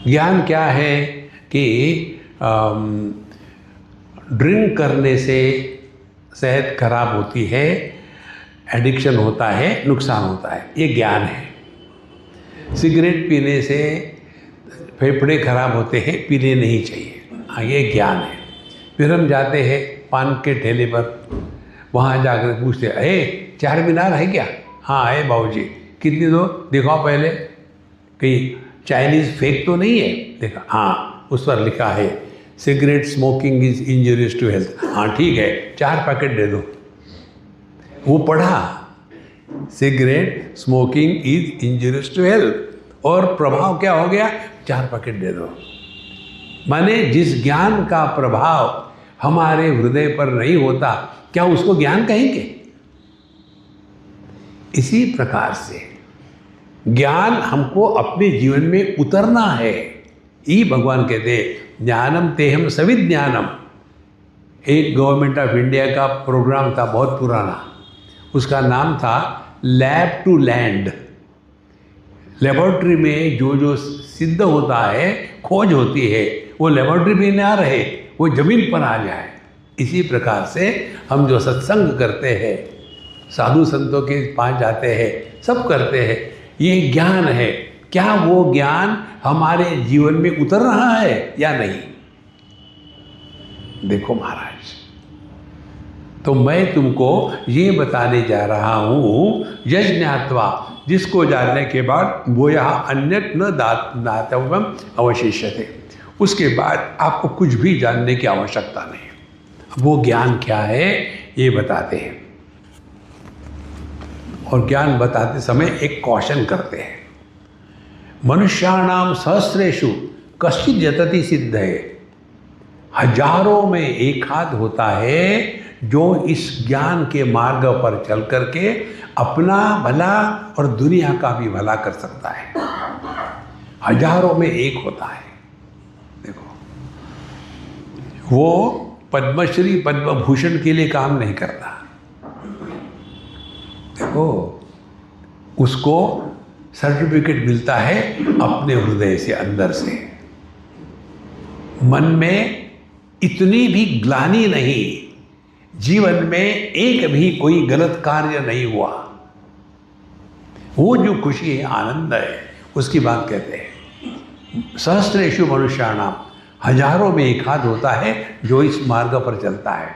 ज्ञान क्या है कि ड्रिंक करने से सेहत खराब होती है, एडिक्शन होता है, नुकसान होता है, ये ज्ञान है। सिगरेट पीने से फेफड़े खराब होते हैं, पीने नहीं चाहिए, हाँ ये ज्ञान है। फिर हम जाते हैं पान के ठेले पर, वहाँ जाकर पूछते हैं, चार मीनार है क्या? हाँ है बाबूजी। कितनी दो? दिखाओ पहले। कहीं चाइनीज़ फेक तो नहीं है? देखा, हाँ उस पर लिखा है cigarette smoking is injurious to health. हाँ ठीक है, 4 पैकेट दे दो। वो पढ़ा, cigarette smoking is injurious to health, और प्रभाव क्या हो गया? 4 पैकेट दे दो। माने जिस ज्ञान का प्रभाव हमारे हृदय पर नहीं होता, क्या उसको ज्ञान कहेंगे? इसी प्रकार से ज्ञान हमको अपने जीवन में उतरना है। ये भगवान कहते हैं ज्ञानम तेहम सविज्ञानम। एक गवर्नमेंट ऑफ इंडिया का प्रोग्राम था बहुत पुराना, उसका नाम था लैब टू लैंड। लेबोरेटरी में जो जो सिद्ध होता है, खोज होती है, वो लेबोरेटरी में ना रहे, वो जमीन पर आ जाए। इसी प्रकार से हम जो सत्संग करते हैं, साधु संतों के पास जाते हैं, सब करते हैं, ये ज्ञान है। क्या वो ज्ञान हमारे जीवन में उतर रहा है या नहीं? देखो महाराज, तो मैं तुमको ये बताने जा रहा हूँ, यज् ज्ञात्वा, जिसको जानने के बाद वो यहाँ अन्यत् न दातव्यम अवशिष्यते, उसके बाद आपको कुछ भी जानने की आवश्यकता नहीं। वो ज्ञान क्या है ये बताते हैं, और ज्ञान बताते समय एक कॉशन करते हैं, मनुष्याणाम सहस्रेषु कश्चित् यतति सिद्धये। हजारों में एक आध होता है जो इस ज्ञान के मार्ग पर चल करके अपना भला और दुनिया का भी भला कर सकता है। हजारों में एक होता है। देखो, वो पद्मश्री पद्म भूषण के लिए काम नहीं करता। देखो, उसको सर्टिफिकेट मिलता है अपने हृदय से, अंदर से। मन में इतनी भी ग्लानि नहीं, जीवन में एक भी कोई गलत कार्य नहीं हुआ, वो जो खुशी है, आनंद है, उसकी बात कहते हैं। सहस्रेषु मनुष्याणाम, हजारों में एक आध होता है जो इस मार्ग पर चलता है,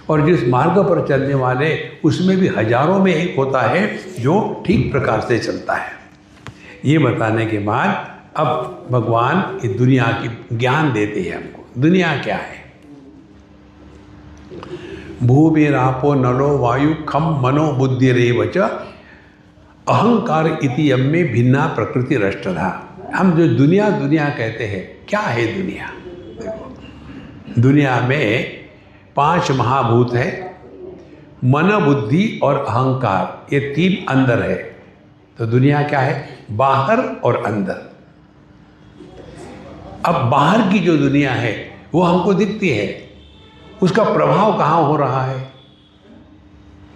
और जिस मार्ग पर चलने वाले उसमें भी हजारों में एक होता है जो ठीक प्रकार से चलता है। ये बताने के बाद अब भगवान इस दुनिया की ज्ञान देते हैं हमको। दुनिया क्या है? भूमिरापो नलो वायु खम मनो बुद्धिरेव च अहंकार इति यम्मे भिन्ना प्रकृति रष्टधा। हम जो दुनिया दुनिया कहते हैं, क्या है दुनिया? देखो, दुनिया में 5 महाभूत है, मन, बुद्धि और अहंकार, ये 3 अंदर है। तो दुनिया क्या है? बाहर और अंदर। अब बाहर की जो दुनिया है वो हमको दिखती है, उसका प्रभाव कहाँ हो रहा है?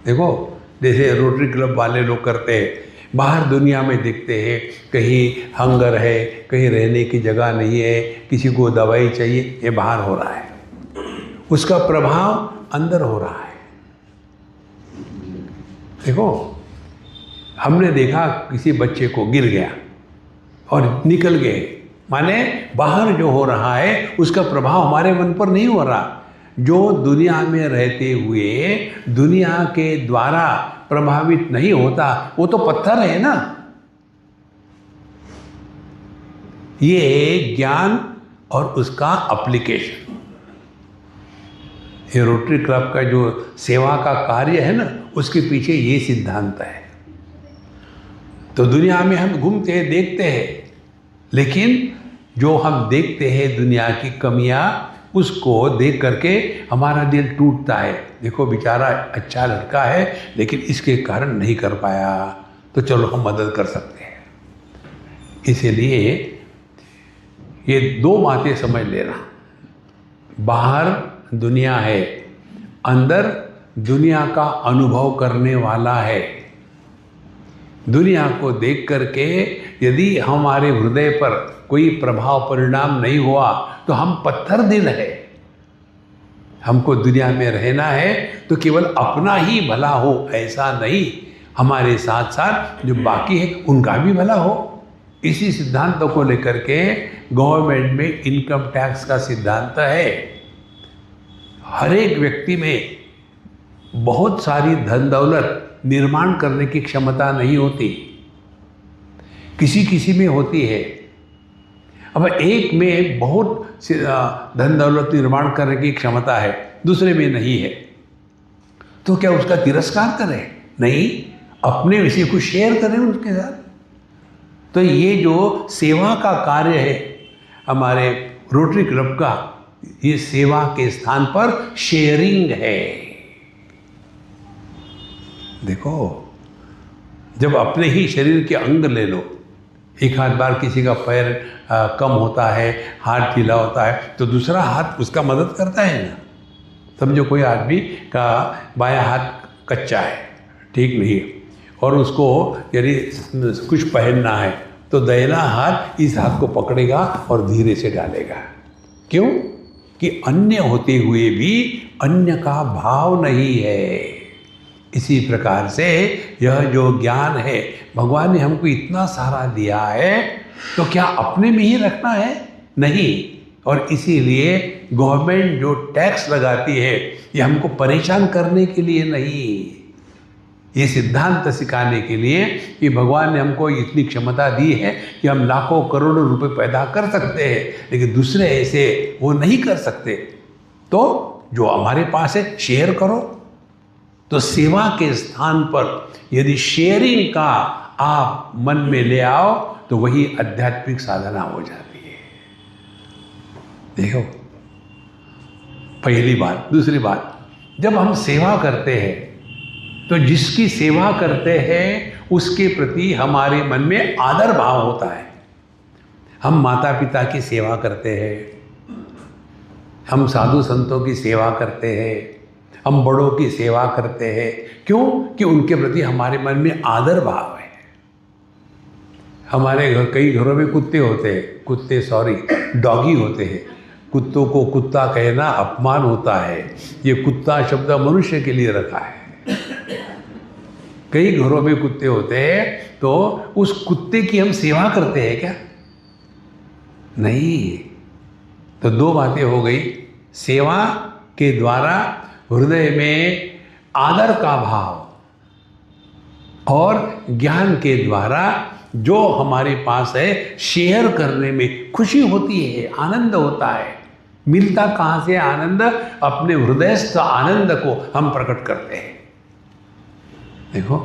देखो, जैसे रोटरी क्लब वाले लोग करते हैं, बाहर दुनिया में दिखते हैं, कहीं हंगर है, कहीं रहने की जगह नहीं है, किसी को दवाई चाहिए, ये बाहर हो रहा है, उसका प्रभाव अंदर हो रहा है। देखो, हमने देखा किसी बच्चे को गिर गया और निकल गए, माने बाहर जो हो रहा है उसका प्रभाव हमारे मन पर नहीं हो रहा। जो दुनिया में रहते हुए दुनिया के द्वारा प्रभावित नहीं होता, वो तो पत्थर है ना। ये ज्ञान और उसका एप्लीकेशन, ये रोटरी क्लब का जो सेवा का कार्य है ना, उसके पीछे ये सिद्धांत है। तो दुनिया में हम घूमते हैं, देखते हैं, लेकिन जो हम देखते हैं दुनिया की कमियां, उसको देख करके हमारा दिल टूटता है। देखो, बेचारा अच्छा लड़का है लेकिन इसके कारण नहीं कर पाया, तो चलो हम मदद कर सकते हैं। इसीलिए ये 2 बातें समझ लेना, बाहर दुनिया है, अंदर दुनिया का अनुभव करने वाला है। दुनिया को देख करके यदि हमारे हृदय पर कोई प्रभाव परिणाम नहीं हुआ तो हम पत्थर दिल है। हमको दुनिया में रहना है तो केवल अपना ही भला हो ऐसा नहीं, हमारे साथ साथ जो बाकी है उनका भी भला हो। इसी सिद्धांतों को लेकर के गवर्नमेंट में इनकम टैक्स का सिद्धांत है। हर एक व्यक्ति में बहुत सारी धन दौलत निर्माण करने की क्षमता नहीं होती, किसी किसी में होती है। अब एक में बहुत धन दौलत निर्माण करने की क्षमता है, दूसरे में नहीं है, तो क्या उसका तिरस्कार करें? नहीं, अपने विषय को शेयर करें उसके साथ। तो ये जो सेवा का कार्य है हमारे रोटरी क्लब का, ये सेवा के स्थान पर शेयरिंग है। देखो, जब अपने ही शरीर के अंग ले लो, एक आध बार किसी का पैर कम होता है, हाथ ढीला होता है, तो दूसरा हाथ उसका मदद करता है ना। समझो कोई आदमी का बायां हाथ कच्चा है, ठीक नहीं है, और उसको यदि कुछ पहनना है तो दाहिना हाथ इस हाथ को पकड़ेगा और धीरे से डालेगा। क्यों? कि अन्य होते हुए भी अन्य का भाव नहीं है। इसी प्रकार से यह जो ज्ञान है, भगवान ने हमको इतना सारा दिया है, तो क्या अपने में ही रखना है? नहीं। और इसीलिए गवर्नमेंट जो टैक्स लगाती है, ये हमको परेशान करने के लिए नहीं, ये सिद्धांत सिखाने के लिए कि भगवान ने हमको इतनी क्षमता दी है कि हम लाखों करोड़ों रुपए पैदा कर सकते हैं, लेकिन दूसरे ऐसे वो नहीं कर सकते। तो जो हमारे पास है शेयर करो। तो सेवा के स्थान पर यदि शेयरिंग का आप मन में ले आओ तो वही आध्यात्मिक साधना हो जाती है। देखो, पहली बात। दूसरी बात, जब हम सेवा करते हैं तो जिसकी सेवा करते हैं उसके प्रति हमारे मन में आदर भाव होता है। हम माता पिता की सेवा करते हैं, हम साधु संतों की सेवा करते हैं, हम बड़ों की सेवा करते हैं। क्यों? कि उनके प्रति हमारे मन में आदर भाव है। हमारे घर, कई घरों में कुत्ते होते हैं, डॉगी होते हैं। कुत्तों को कुत्ता कहना अपमान होता है। ये कुत्ता शब्द मनुष्य के लिए रखा है। कई घरों में कुत्ते होते हैं, तो उस कुत्ते की हम सेवा करते हैं क्या? नहीं। तो दो बातें हो गई। सेवा के द्वारा हृदय में आदर का भाव, और ज्ञान के द्वारा जो हमारे पास है शेयर करने में खुशी होती है, आनंद होता है। मिलता कहाँ से आनंद? अपने हृदयस्थ आनंद को हम प्रकट करते हैं। देखो,